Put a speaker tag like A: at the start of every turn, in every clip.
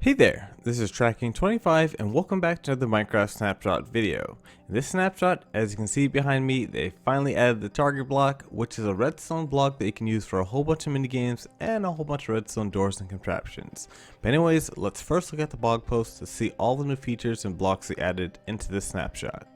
A: Hey there, this is Tracking25 and welcome back to another Minecraft snapshot video. In this snapshot, as you can see behind me, they finally added the target block, which is a redstone block that you can use for a whole bunch of minigames and a whole bunch of redstone doors and contraptions. But anyways, let's first look at the blog post to see all the new features and blocks they added into this snapshot.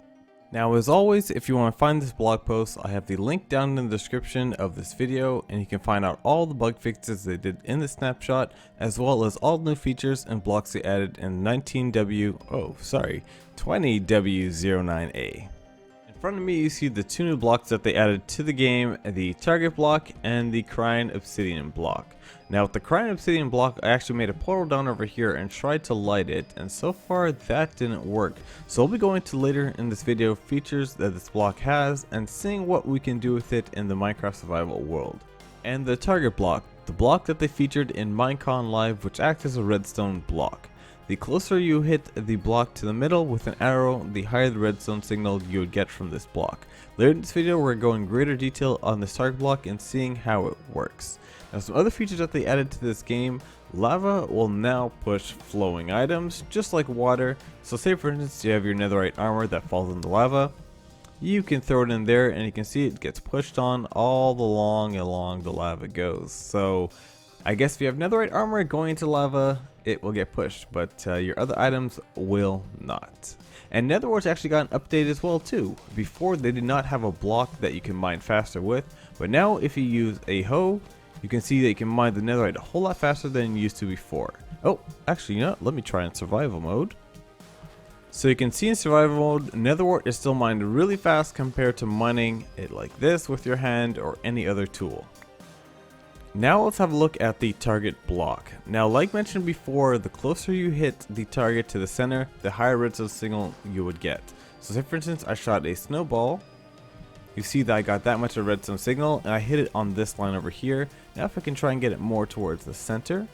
A: Now as always, if you want to find this blog post, I have the link down in the description of this video and you can find out all the bug fixes they did in the snapshot, as well as all the new features and blocks they added in 20w09a. In front of me you see the two new blocks that they added to the game, the target block and the crying obsidian block. Now with the crying obsidian block, I actually made a portal down over here and tried to light it, and so far that didn't work. So I'll be going to later in this video features that this block has and seeing what we can do with it in the Minecraft survival world. And the target block, the block that they featured in Minecon Live, which acts as a redstone block. The closer you hit the block to the middle with an arrow, the higher the redstone signal you would get from this block. Later in this video we're going in greater detail on this target block and seeing how it works. Now some other features that they added to this game: lava will now push flowing items just like water. So say for instance you have your netherite armor that falls in the lava, you can throw it in there and you can see it gets pushed on all along the lava goes. So I guess if you have netherite armor going into lava, it will get pushed, but your other items will not. And nether ores actually got an update as well too. Before they did not have a block that you can mine faster with, but now if you use a hoe, you can see that you can mine the netherite a whole lot faster than you used to before. Oh, actually, you know what? Let me try in survival mode. So you can see in survival mode, nether wart is still mined really fast compared to mining it like this with your hand or any other tool. Now let's have a look at the target block. Now like mentioned before, the closer you hit the target to the center, the higher redstone signal you would get. So say for instance I shot a snowball, you see that I got that much of redstone signal and I hit it on this line over here. Now if I can try and get it more towards the center,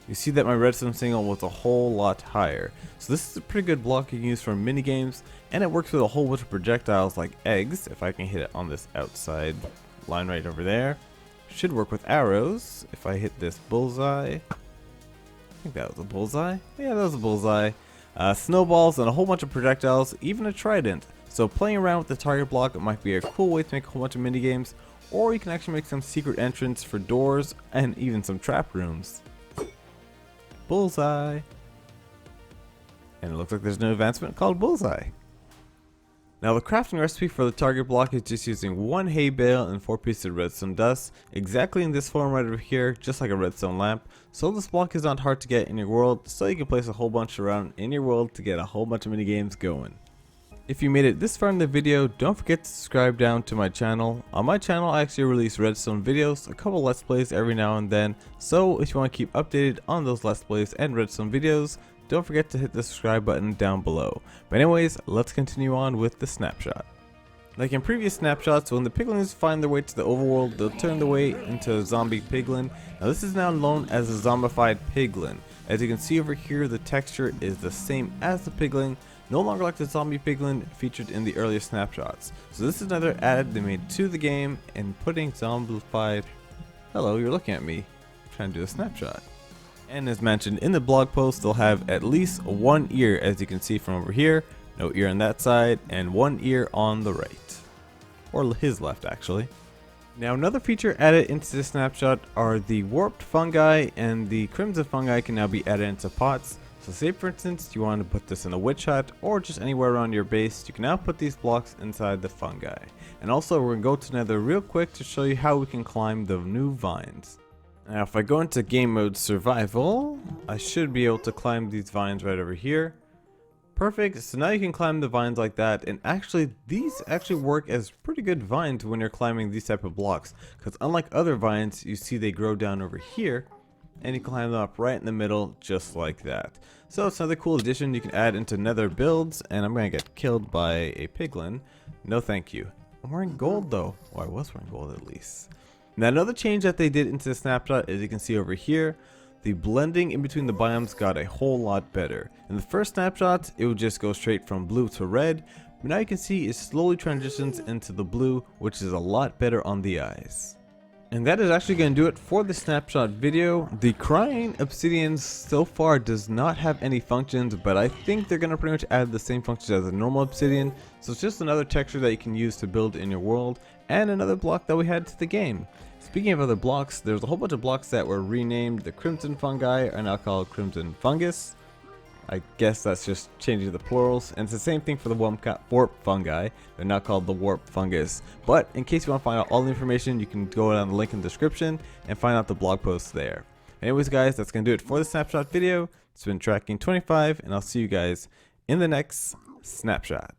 A: you see that my redstone signal was a whole lot higher. So this is a pretty good block you can use for mini games, and it works with a whole bunch of projectiles like eggs. If I can hit it on this outside line right over there, should work with arrows. If I hit this bullseye, I think that was a bullseye. Yeah, that was a bullseye. Snowballs and a whole bunch of projectiles, even a trident. So playing around with the target block might be a cool way to make a whole bunch of mini games, or you can actually make some secret entrance for doors and even some trap rooms. Bullseye. And it looks like there's an advancement called bullseye. Now the crafting recipe for the target block is just using 1 hay bale and 4 pieces of redstone dust, exactly in this form right over here, just like a redstone lamp. So this block is not hard to get in your world, so you can place a whole bunch around in your world to get a whole bunch of mini games going. If you made it this far in the video, don't forget to subscribe down to my channel. On my channel I actually release redstone videos, a couple let's plays every now and then, so if you want to keep updated on those let's plays and redstone videos, don't forget to hit the subscribe button down below. But anyways, let's continue on with the snapshot. Like in previous snapshots, when the piglins find their way to the overworld, they'll turn their way into a zombie piglin. Now this is now known as a zombified piglin. As you can see over here, the texture is the same as the piglin, no longer like the zombie piglin featured in the earlier snapshots. So this is another add they made to the game and putting zombified... Hello, you're looking at me. I'm trying to do a snapshot. And as mentioned in the blog post, they'll have at least one ear, as you can see from over here, no ear on that side, and one ear on the right. Or his left actually. Now another feature added into this snapshot are the warped fungi, and the crimson fungi can now be added into pots. So say for instance you want to put this in a witch hut or just anywhere around your base, you can now put these blocks inside the fungi. And also we're going to go to Nether real quick to show you how we can climb the new vines. Now if I go into game mode survival, I should be able to climb these vines right over here. Perfect, so now you can climb the vines like that, and actually these actually work as pretty good vines when you're climbing these type of blocks, because unlike other vines, you see they grow down over here and you climb them up right in the middle just like that. So it's another cool addition you can add into nether builds, and I'm gonna get killed by a piglin. No thank you. I'm wearing gold though. Well, I was wearing gold at least. Now another change that they did into the snapshot, as you can see over here, the blending in between the biomes got a whole lot better. In the first snapshot, it would just go straight from blue to red, but now you can see it slowly transitions into the blue, which is a lot better on the eyes. And that is actually going to do it for the snapshot video. The crying obsidian so far does not have any functions, but I think they're going to pretty much add the same functions as the normal obsidian. So it's just another texture that you can use to build in your world, and another block that we had to the game. Speaking of other blocks, there's a whole bunch of blocks that were renamed. The crimson fungi are now called crimson fungus. I guess that's just changing the plurals, and it's the same thing for the warp fungi. They're now called the warp fungus. But in case you want to find out all the information, you can go down the link in the description and find out the blog posts there. Anyways guys, that's going to do it for the snapshot video. It's been Tracking 25, and I'll see you guys in the next snapshot.